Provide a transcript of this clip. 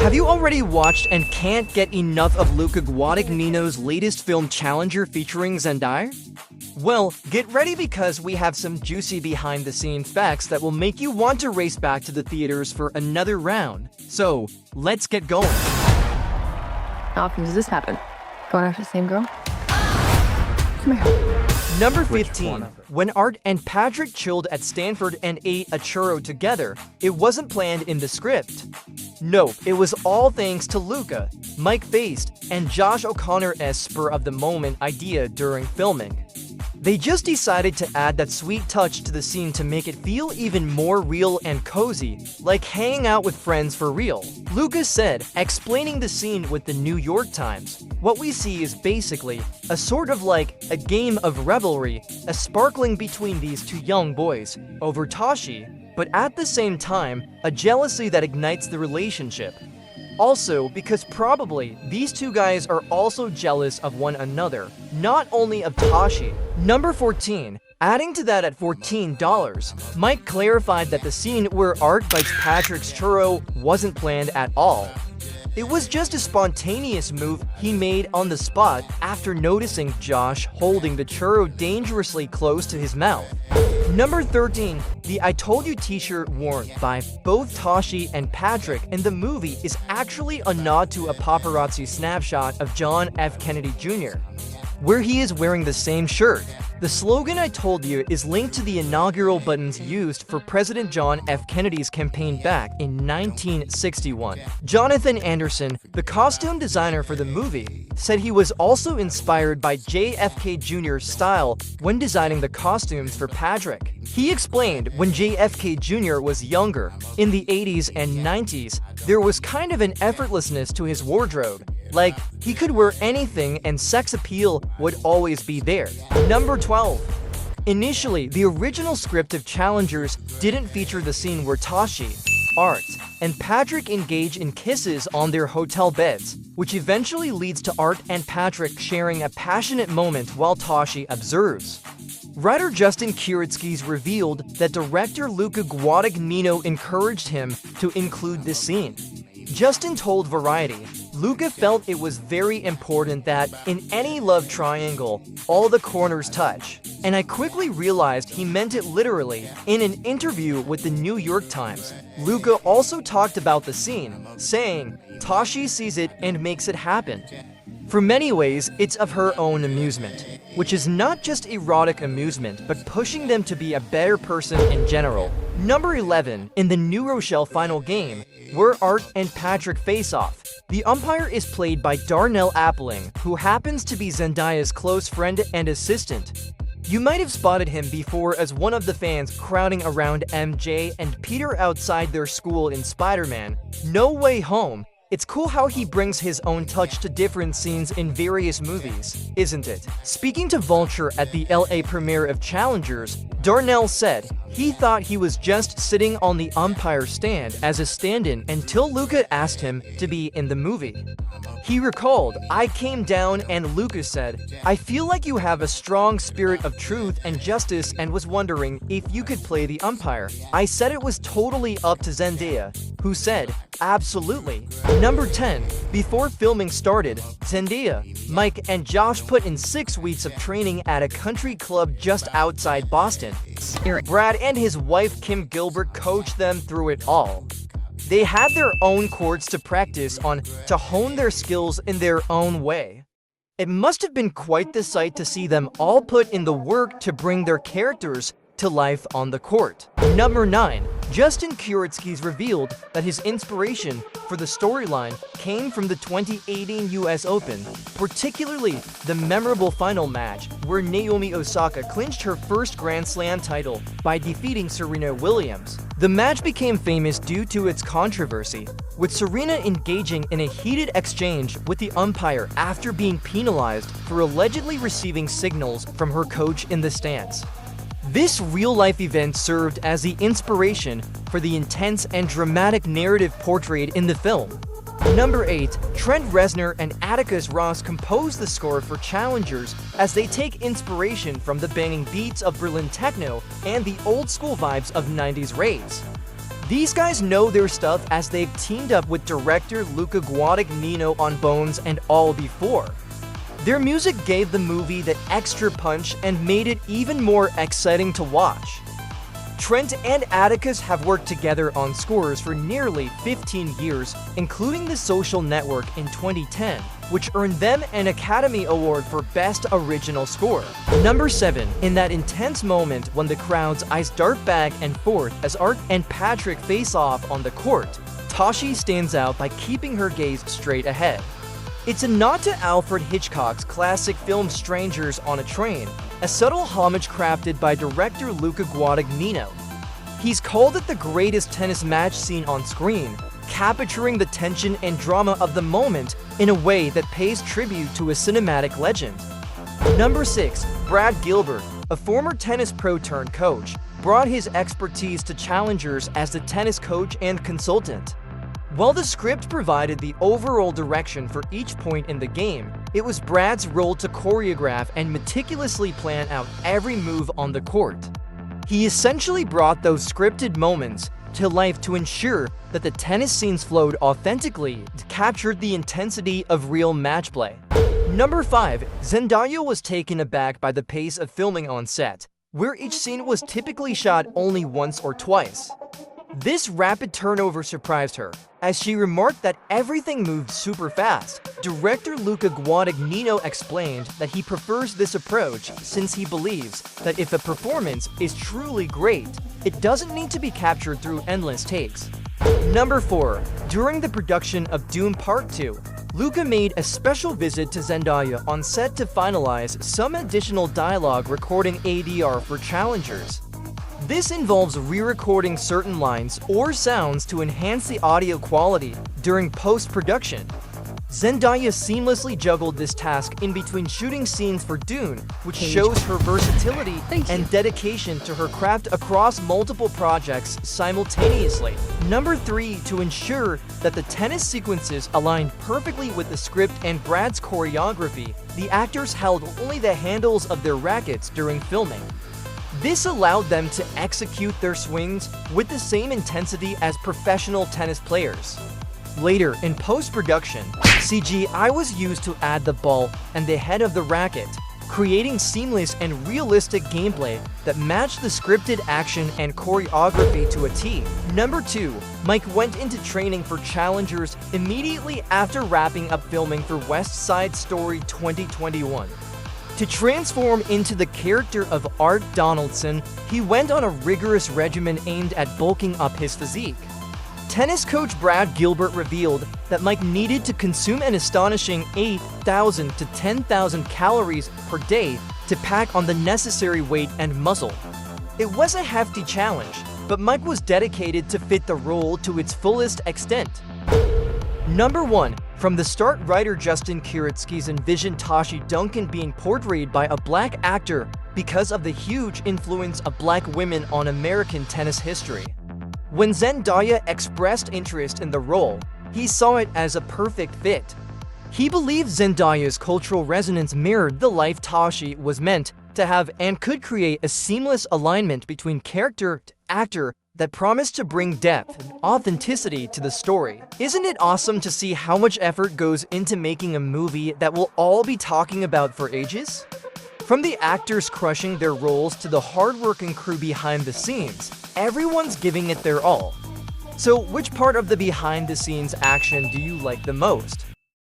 Have you already watched and can't get enough of Luca Guadagnino's latest film Challenger featuring Zendaya? Well, get ready because we have some juicy behind-the-scenes facts that will make you want to race back to the theaters for another round. So, let's get going. How often does this happen? Going after the same girl? Come here. Number 15. When Art and Patrick chilled at Stanford and ate a churro together, it wasn't planned in the script. Nope, it was all thanks to Luca, Mike Feist, and Josh O'Connor's spur-of-the-moment idea during filming. They just decided to add that sweet touch to the scene to make it feel even more real and cozy, like hanging out with friends for real. Luca said, explaining the scene with the New York Times, "What we see is basically a sort of like a game of revelry, a sparkling between these two young boys over Tashi, but at the same time, a jealousy that ignites the relationship. Also, because probably these two guys are also jealous of one another, not only of Tashi." Number 14. Adding to that at $14, Mike clarified that the scene where Art bites Patrick's churro wasn't planned at all. It was just a spontaneous move he made on the spot after noticing Josh holding the churro dangerously close to his mouth. Number 13. The I Told You t-shirt worn by both Tashi and Patrick in the movie is actually a nod to a paparazzi snapshot of John F. Kennedy Jr., where he is wearing the same shirt. The slogan "I told you" is linked to the inaugural buttons used for President John F. Kennedy's campaign back in 1961. Jonathan Anderson, the costume designer for the movie, said he was also inspired by JFK Jr.'s style when designing the costumes for Patrick. He explained when JFK Jr. was younger, in the 80s and 90s, there was kind of an effortlessness to his wardrobe. Like, he could wear anything and sex appeal would always be there. Number 12. Initially, the original script of Challengers didn't feature the scene where Tashi, Art, and Patrick engage in kisses on their hotel beds, which eventually leads to Art and Patrick sharing a passionate moment while Tashi observes. Writer Justin Kuritsky's revealed that director Luca Guadagnino encouraged him to include this scene. Justin told Variety, "Luca felt it was very important that, in any love triangle, all the corners touch. And I quickly realized he meant it literally." In an interview with the New York Times, Luca also talked about the scene, saying, "Tashi sees it and makes it happen. For many ways, it's of her own amusement, which is not just erotic amusement, but pushing them to be a better person in general." Number 11. In the New Rochelle final game, where Art and Patrick face off, the umpire is played by Darnell Appling, who happens to be Zendaya's close friend and assistant. You might have spotted him before as one of the fans crowding around MJ and Peter outside their school in Spider-Man: No Way Home. It's cool how he brings his own touch to different scenes in various movies, isn't it? Speaking to Vulture at the LA premiere of Challengers, Darnell said he thought he was just sitting on the umpire stand as a stand-in until Luca asked him to be in the movie. He recalled, "I came down and Luca said, 'I feel like you have a strong spirit of truth and justice and was wondering if you could play the umpire.' I said it was totally up to Zendaya, who said, 'Absolutely.'" Number 10. Before filming started, Zendaya, Mike, and Josh put in 6 weeks of training at a country club just outside Boston. Brad and his wife Kim Gilbert coached them through it all. They had their own courts to practice on to hone their skills in their own way. It must have been quite the sight to see them all put in the work to bring their characters to life on the court. Number 9. Justin Kuritsky's revealed that his inspiration for the storyline came from the 2018 US Open, particularly the memorable final match where Naomi Osaka clinched her first Grand Slam title by defeating Serena Williams. The match became famous due to its controversy, with Serena engaging in a heated exchange with the umpire after being penalized for allegedly receiving signals from her coach in the stands. This real-life event served as the inspiration for the intense and dramatic narrative portrayed in the film. Number 8. Trent Reznor and Atticus Ross composed the score for Challengers as they take inspiration from the banging beats of Berlin techno and the old-school vibes of 90s raves. These guys know their stuff as they've teamed up with director Luca Guadagnino on Bones and All Before. Their music gave the movie that extra punch and made it even more exciting to watch. Trent and Atticus have worked together on scores for nearly 15 years, including The Social Network in 2010, which earned them an Academy Award for Best Original Score. Number 7. In that intense moment when the crowd's eyes dart back and forth as Art and Patrick face off on the court, Tashi stands out by keeping her gaze straight ahead. It's a nod to Alfred Hitchcock's classic film Strangers on a Train, a subtle homage crafted by director Luca Guadagnino. He's called it the greatest tennis match scene on screen, capturing the tension and drama of the moment in a way that pays tribute to a cinematic legend. Number 6. Brad Gilbert, a former tennis pro turned coach, brought his expertise to challengers as the tennis coach and consultant. While the script provided the overall direction for each point in the game, it was Brad's role to choreograph and meticulously plan out every move on the court. He essentially brought those scripted moments to life to ensure that the tennis scenes flowed authentically and captured the intensity of real match play. Number 5. Zendaya was taken aback by the pace of filming on set, where each scene was typically shot only once or twice. This rapid turnover surprised her, as she remarked that everything moved super fast. Director Luca Guadagnino explained that he prefers this approach since he believes that if a performance is truly great, it doesn't need to be captured through endless takes. Number 4. During the production of Doom Part 2, Luca made a special visit to Zendaya on set to finalize some additional dialogue recording ADR for challengers. This involves re-recording certain lines or sounds to enhance the audio quality during post-production. Zendaya seamlessly juggled this task in between shooting scenes for Dune, which shows her versatility and dedication to her craft across multiple projects simultaneously. Number 3. To ensure that the tennis sequences aligned perfectly with the script and Brad's choreography, the actors held only the handles of their rackets during filming. This allowed them to execute their swings with the same intensity as professional tennis players. Later, in post-production, CGI was used to add the ball and the head of the racket, creating seamless and realistic gameplay that matched the scripted action and choreography to a T. Number 2. Mike went into training for challengers immediately after wrapping up filming for West Side Story 2021. To transform into the character of Art Donaldson, he went on a rigorous regimen aimed at bulking up his physique. Tennis coach Brad Gilbert revealed that Mike needed to consume an astonishing 8,000 to 10,000 calories per day to pack on the necessary weight and muscle. It was a hefty challenge, but Mike was dedicated to fit the role to its fullest extent. Number 1. From the start, writer Justin Kuritsky's envisioned Tashi Duncan being portrayed by a black actor because of the huge influence of black women on American tennis history. When Zendaya expressed interest in the role, he saw it as a perfect fit. He believed Zendaya's cultural resonance mirrored the life Tashi was meant to have and could create a seamless alignment between character to actor that promised to bring depth and authenticity to the story. Isn't it awesome to see how much effort goes into making a movie that we'll all be talking about for ages? From the actors crushing their roles to the hardworking crew behind the scenes, everyone's giving it their all. So which part of the behind-the-scenes action do you like the most?